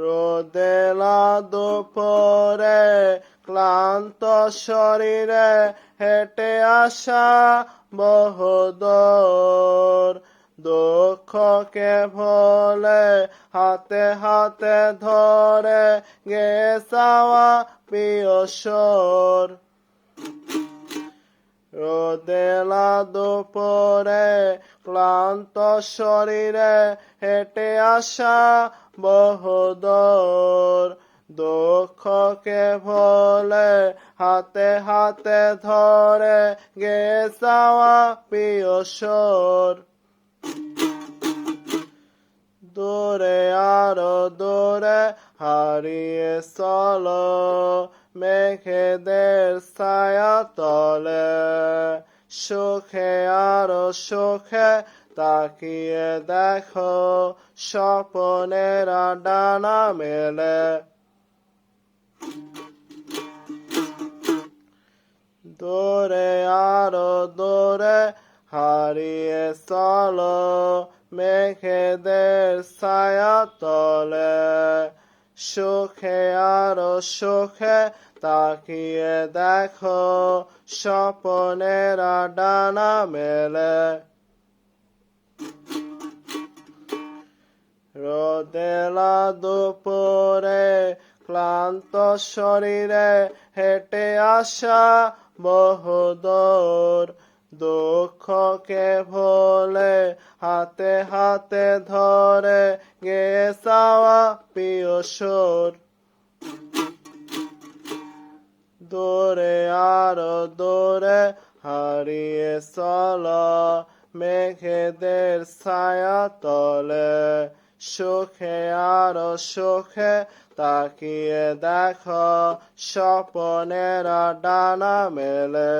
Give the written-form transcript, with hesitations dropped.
রোদেলা দুপুরে ক্লান্ত শরীরে হেঁটে আসা বহুদূর, দুঃখকে ভোলে হাতে হাতে ধরে গেয়ে যাওয়া প্রিয় সুর। রোদেলা দুপুরে ক্লান্ত শরীরে হেঁটে আসা বহুদূর, দুঃখকে ভোলে হাতে হাতে ধরে গেয়ে যাওয়া প্রিয় সুর। দূরে আরো দূরে হারিয়ে চলো মেঘেদের ছায়া তলে, সুখে আরো সুখে তাকিয়ে দেখো স্বপ্নেরা ডানা মেলে। দূরে আরো দূরে হারিয়ে চলো মেঘেদের ছায়া তলে, সুখে আরো সুখে তাকিয়ে দেখো স্বপ্নেরা ডানা মেলে। রোদেলা দুপুরে ক্লান্ত শরীরে হেঁটে আসা বহুদূর, দুঃখকে ভোলে হাতে হাতে ধরে গেয়ে যাওয়া প্রিয় সুর। দূরে আরো দূরে হারিয়ে চলো মেঘেদের ছায়া তলে, সুখে আরো সুখে তাকিয়ে দেখো স্বপ্নেরা ডানা মেলে।